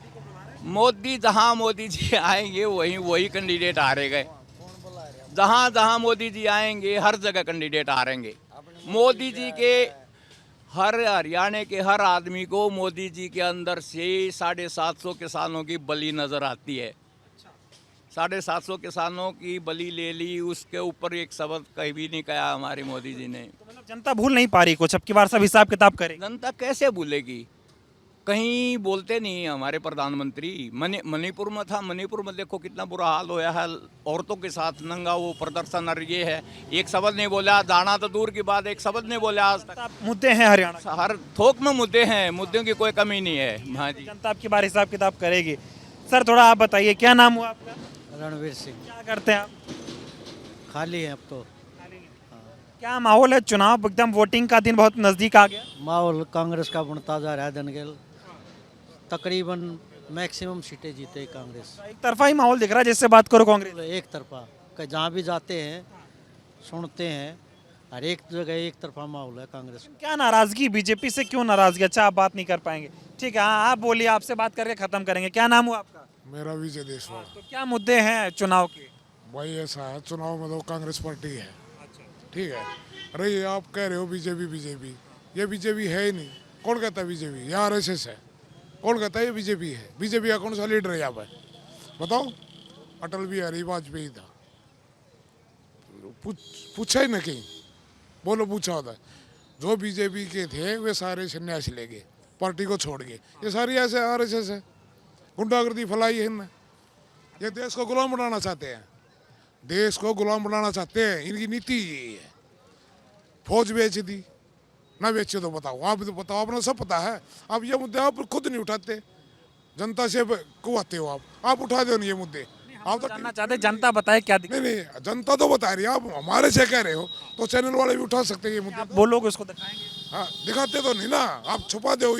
जहाँ मोदी जी आएंगे वही कैंडिडेट हारेंगे। जहाँ मोदी जी आएंगे हर जगह कैंडिडेट हारेंगे। मोदी जी के हर हरियाणा के हर आदमी को मोदी जी के अंदर से 750 किसानों की बलि नज़र आती है। 750 किसानों की बलि ले ली, उसके ऊपर एक शब्द कहीं भी नहीं कहा हमारे मोदी जी ने। तो मतलब जनता भूल नहीं पा रही कुछ, अब की बार सब हिसाब किताब करेगी। जनता कैसे भूलेगी, कहीं बोलते नहीं हमारे प्रधानमंत्री। मणिपुर में था, मणिपुर में देखो कितना बुरा हाल होया है, औरतों के साथ नंगा वो प्रदर्शन और ये है, एक शब्द नहीं बोला। दाना तो दूर की बात, एक शब्द नहीं बोला आज तक। मुद्दे हैं हरियाणा, हर थोक में मुद्दे हैं, मुद्दों की कोई कमी नहीं है। हाँ जी, जनता आपकी बार हिसाब किताब करेगी। सर थोड़ा आप बताइए, क्या नाम हुआ आपका? रणवीर सिंह। क्या करते हैं आप? खाली है अब तो। क्या माहौल है? चुनाव एकदम वोटिंग का दिन बहुत नजदीक आ गया। माहौल कांग्रेस का बनता जा रहा है दिन के, तकरीबन मैक्सिमम सीटें जीते कांग्रेस। एक तरफा ही माहौल दिख रहा है, जिससे बात करो कांग्रेस। एक तरफा, जहाँ भी जाते हैं सुनते हैं, हर एक जगह एक तरफा माहौल है कांग्रेस। क्या नाराजगी बीजेपी से, क्यों नाराजगी? अच्छा आप बात नहीं कर पाएंगे, ठीक है। हाँ आप बोलिए, आपसे बात करके खत्म करेंगे। क्या नाम हुआ आपका? मेरा विजय देशवाल। तो क्या मुद्दे हैं चुनाव के? भाई ऐसा है, चुनाव में तो कांग्रेस पार्टी है, ठीक है। अरे आप कह रहे हो बीजेपी बीजेपी, ये बीजेपी है ही नहीं। कौन कहता है बीजेपी? ये आरएसएस है। कौन कहता है ये बीजेपी है? बीजेपी का कौन सा लीडर है यहाँ पर बताओ? अटल बिहारी वाजपेयी था। पूछा ही ना कहीं, बोलो पूछा होता। जो बीजेपी के थे वे सारे सन्यासी ले गए, पार्टी को छोड़ गए। ये सारी ऐसे आरएसएस है, गुंडागर्दी फैलाई है इनने। ये देश को गुलाम बनाना चाहते हैं, देश को गुलाम बनाना चाहते हैं। इनकी नीति यही है। फौज बेच दी ना, बेचे तो बताओ, आप तो बताओ, आपने सब पता है। अब ये मुद्दे आप खुद नहीं उठाते, जनता से कुआते हो आप उठा दो नहीं ये मुद्दे। आप तो जानना चाहते जनता बताए क्या दिक्कत? नहीं, जनता तो बता रही है, आप हमारे से कह रहे हो तो चैनल वाले भी उठा सकते हैं ये मुद्दे। आप बोलोगे उसको दिखाएंगे? हाँ, दिखाते तो नहीं ना, आप छुपा दो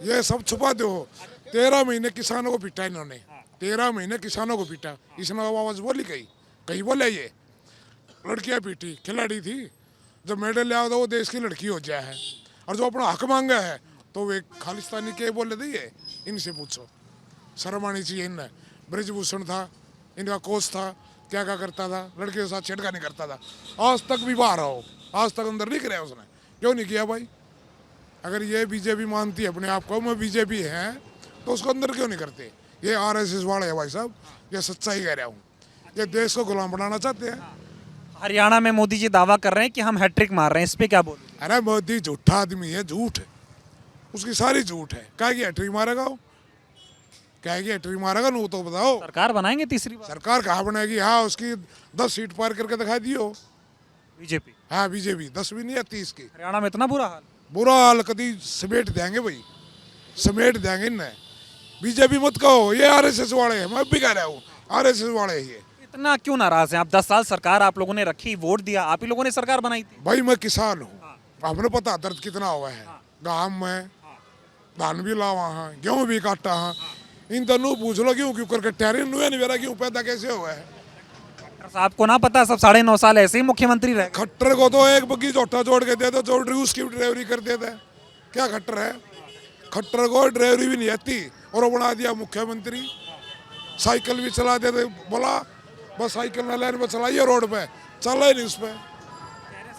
ये सब छुपा दो। 13 महीने किसानों को पीटा इन्होंने, 13 महीने किसानों को पीटा। इसने आवाज बोली कहीं बोले? ये लड़कियां पीटी, खिलाड़ी थी। जब मेडल लिया तो वो देश की लड़की हो जाए है, और जो अपना हक मांगा है तो वे खालिस्तानी के बोले थे। ये इनसे पूछो, शर्म आनी चाहिए इनने। ब्रजभूषण था, इनका कोच था, क्या क्या करता था, लड़के के साथ छेड़खानी करता था। आज तक भी बाहर हो, आज तक अंदर नहीं कराया उसने। क्यों नहीं किया भाई? अगर ये बीजेपी मानती है अपने आप को, मैं बीजेपी है, तो उसको अंदर क्यों नहीं करते? ये आरएसएस वाले है भाई साहब, ये सच्चाई कह रहा हूँ। ये देश को गुलाम बनाना चाहते हैं। हरियाणा में मोदी जी दावा कर रहे हैं कि हम हैट्रिक मार रहे हैं, इस पे क्या बोल? अरे मोदी झूठा आदमी है, झूठ है उसकी, सारी झूठ है। क्या की हैट्रिक मारेगा वो? क्या की हैट्रिक मारेगा? वो तो बताओ। सरकार बनाएंगे तीसरी बार? सरकार कहाँ बनेगी? हाँ, उसकी 10 सीट पार करके दिखा दियो बीजेपी। हाँ, बीजेपी 10 भी नहीं आती इसकी। हरियाणा में इतना बुरा हाल? बुरा हाल कभी समेट देंगे भाई, समेट देंगे इन्हें। बीजेपी मत कहो, ये आरएसएस वाले हैं। मैं भी कह रहा हूँ आरएसएस वाले ये। इतना क्यों नाराज हैं आप? 10 साल सरकार आप लोगों ने रखी, वोट दिया, आप ही लोगों ने सरकार बनाई थी। भाई मैं किसान हूँ, आपने पता दर्द कितना हुआ है। गाँव में धान भी लावा है, गेहूँ भी काटा है। इन दोनों पूछ लो क्यों करके टहरे नहीं मेरा क्यों पैदा कैसे हुआ है? खट्टर आपको ना पता, सब 9.5 साल ऐसे ही मुख्यमंत्री रहे। खट्टर को तो एक बग्गी जोटा जोड़ के दे दो, जो उसकी ड्राइवरी कर देता है। क्या खट्टर है? खट्टर को ड्राइवरी भी नहीं आती और वो बना दिया मुख्यमंत्री। साइकिल भी चला देते, बोला बस साइकिल न लाइन पर चलाइए, रोड पे चला ही नहीं उस पर।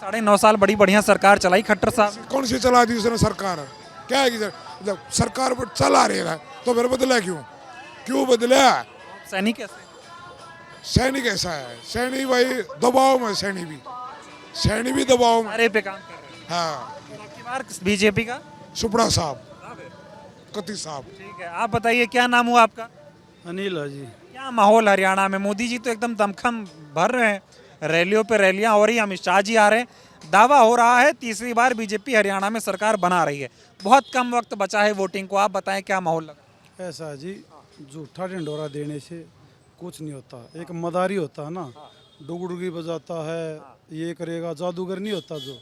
9.5 साल बड़ी बढ़िया सरकार चलाई खट्टर साहब। कौन सी चला दी उसने सरकार? क्या है कि जब सरकार पर चला रही है तो फिर बदला क्यों बदला? सैनिक कैसे? सैनिक ऐसा है, सैनिक भाई दबाव में, सैनिक भी दबाव में सारे पे काम कर रहे हैं। हाँ, आपकी बार बीजेपी का सुपड़ा साहब, कति साहब। ठीक है, आप बताइए क्या नाम हुआ आपका? अनिल है जी। क्या माहौल हरियाणा में? मोदी जी तो एकदम दमखम भर रहे हैं, रैलियों पे रैलियां हो रही हैं, अमित शाह जी आ रहे हैं, दावा हो रहा है तीसरी बार बीजेपी हरियाणा में सरकार बना रही है। बहुत कम वक्त बचा है वोटिंग को, आप बताएं क्या माहौल लगा? ऐसा है जी, झूठा ढिंडोरा देने से कुछ नहीं होता। एक मदारी होता है ना, डुगडुगी बजाता है, ये करेगा, जादूगर नहीं होता जो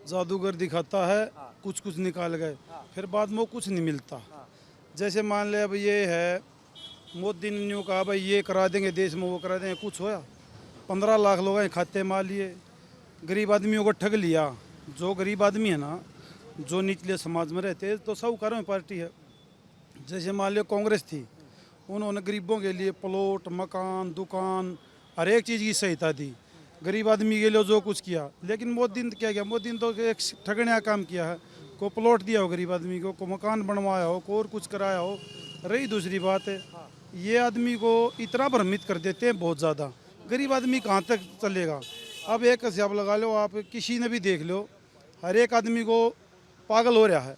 जादूगर दिखाता है, कुछ निकाल गए, फिर बाद में वो कुछ नहीं मिलता। जैसे मान ले अब ये है, मोदी ने न्यू कहा भाई ये करा देंगे देश में, वो करा देंगे, कुछ होया? 15 लाख लोग खाते मार लिए, गरीब आदमियों को ठग लिया। जो गरीब आदमी है ना, जो निचले समाज में रहते हैं, तो साहूकारों में पार्टी है। जैसे मान लो कांग्रेस थी, उन्होंने गरीबों के लिए प्लॉट, मकान, दुकान, हर एक चीज़ की सहायता दी, गरीब आदमी के लिए जो कुछ किया। लेकिन मोदी ने क्या किया? मोदी ने तो एक ठगने का काम किया है। को प्लॉट दिया हो गरीब आदमी को मकान बनवाया हो, को और कुछ कराया हो। रही दूसरी बात है, ये आदमी को इतना भ्रमित कर देते हैं बहुत ज़्यादा, गरीब आदमी कहाँ तक चलेगा? अब एक हिसाब लगा लो, आप किसी ने भी देख लो, हर एक आदमी को पागल हो रहा है।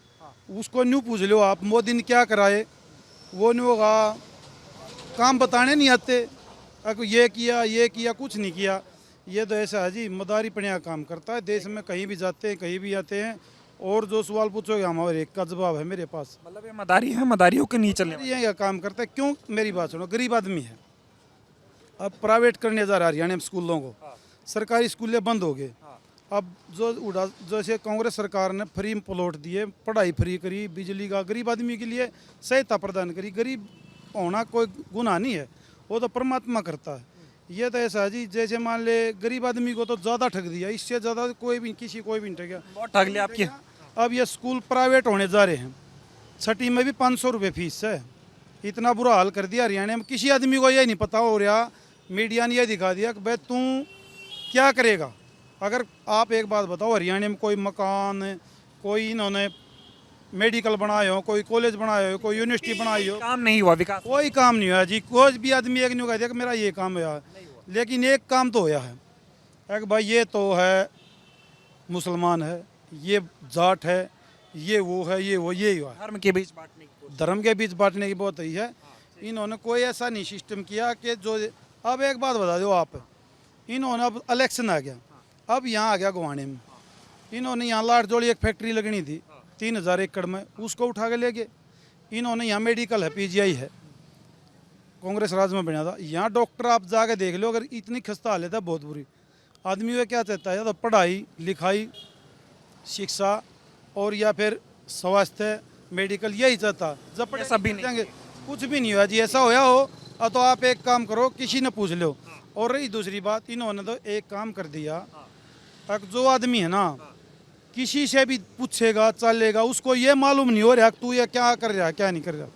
उसको न्यू पूछ लो आप, मोदी ने क्या कराए? वो नहीं होगा, काम बताने नहीं आते, ये किया, कुछ नहीं किया। ये तो ऐसा है जी, मदारी पनिया काम करता है। देश में कहीं भी जाते हैं, कहीं भी आते हैं, और जो सवाल पूछोगे हमारे एक का जवाब है मेरे पास। मतलब ये मदारी है, मदारियों के नीचे ये काम करता है। क्यों? मेरी बात सुनो, गरीब आदमी है, अब प्राइवेट करने जा रहा है हरियाणा में स्कूलों को, सरकारी स्कूलें बंद हो गए। अब जैसे कांग्रेस सरकार ने फ्री प्लॉट दिए, पढ़ाई फ्री करी, बिजली का गरीब आदमी के लिए सहायता प्रदान करी। गरीब होना कोई गुनाह नहीं है, वो तो परमात्मा करता है। ये तो ऐसा है जी, जैसे मान ले गरीब आदमी को तो ज़्यादा ठग दिया, इससे ज़्यादा कोई भी नहीं ठग गया। बहुत ठग लिया आपकी। अब ये स्कूल प्राइवेट होने जा रहे हैं, छठी में भी 500 रुपये फीस है। इतना बुरा हाल कर दिया हरियाणा में। किसी आदमी को ये नहीं पता हो रहा मीडिया ने यह दिखा दिया कि भाई तू क्या करेगा। अगर आप एक बात बताओ, हरियाणा में कोई मकान, कोई इन्होंने मेडिकल बनाए हो, कोई कॉलेज बनाए हो, कोई यूनिवर्सिटी बनाई हो, काम नहीं हुआ, विकास कोई काम नहीं हुआ जी। कोई भी आदमी एक नहीं कह दिया कि मेरा ये काम हुआ, लेकिन एक काम तो होया है कि भाई ये तो है मुसलमान है, ये जाट है, ये वो है, ये वो, ये हुआ। धर्म के बीच बांटने की धर्म के बीच बांटने की बहुत ही है। इन्होंने कोई ऐसा नहीं सिस्टम किया कि जो, अब एक बात बता दो आप, इन्होंने अब इलेक्शन आ गया, अब यहाँ आ गया गुवाहाटी में, इन्होंने यहाँ लाट जोड़ी एक फैक्ट्री लगनी थी 3000 एकड़ में, उसको उठा के ले गए। इन्होंने यहाँ मेडिकल है, पीजीआई है, कांग्रेस राज में बना था। यहाँ डॉक्टर आप जाके देख लो, अगर इतनी खस्ता हालत है बहुत बुरी। आदमी वो क्या चाहता है, या तो पढ़ाई लिखाई शिक्षा और या फिर स्वास्थ्य मेडिकल, यही चाहता। जब ये सब भी नहीं। जाएंगे कुछ भी नहीं हुआ जी। ऐसा होया हो तो आप एक काम करो, किसी ने पूछ लो। और रही दूसरी बात, इन्होंने तो एक काम कर दिया, अब जो आदमी है ना किसी से भी पूछेगा चलेगा, उसको ये मालूम नहीं हो रहा तू ये क्या कर रहा है क्या नहीं कर रहा।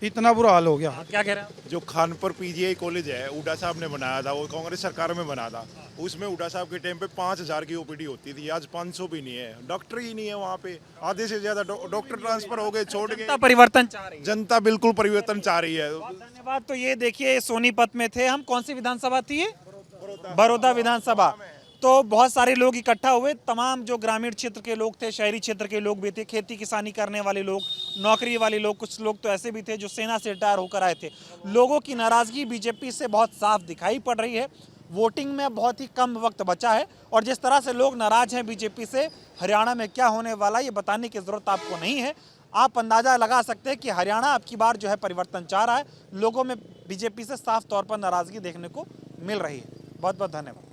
इतना बुरा हाल हो गया। क्या कह रहे हैं? जो खानपुर पीजीआई कॉलेज है, हुड्डा साहब ने बनाया था, वो कांग्रेस सरकार में बना था। उसमें हुड्डा साहब के टाइम पे 5000 की ओपीडी होती थी, आज 500 भी नहीं है। डॉक्टर ही नहीं है वहाँ पे, आधे से ज्यादा डॉक्टर ट्रांसफर हो गए, छोड़ गए। जनता परिवर्तन चाह रही है। जनता बिल्कुल परिवर्तन चाह रही है। धन्यवाद। तो ये देखिए सोनीपत में थे हम, कौन सी विधानसभा थी ये? बड़ौदा विधानसभा। तो बहुत सारे लोग इकट्ठा हुए, तमाम जो ग्रामीण क्षेत्र के लोग थे, शहरी क्षेत्र के लोग भी थे, खेती किसानी करने वाले लोग, नौकरी वाले लोग, कुछ लोग तो ऐसे भी थे जो सेना से रिटायर होकर आए थे। लोगों की नाराजगी बीजेपी से बहुत साफ दिखाई पड़ रही है। वोटिंग में बहुत ही कम वक्त बचा है और जिस तरह से लोग नाराज हैं बीजेपी से, हरियाणा में क्या होने वाला ये बताने की जरूरत आपको नहीं है। आप अंदाजा लगा सकते हैं कि हरियाणा अब की बार जो है परिवर्तन चाह रहा है। लोगों में बीजेपी से साफ तौर पर नाराजगी देखने को मिल रही है। बहुत बहुत धन्यवाद।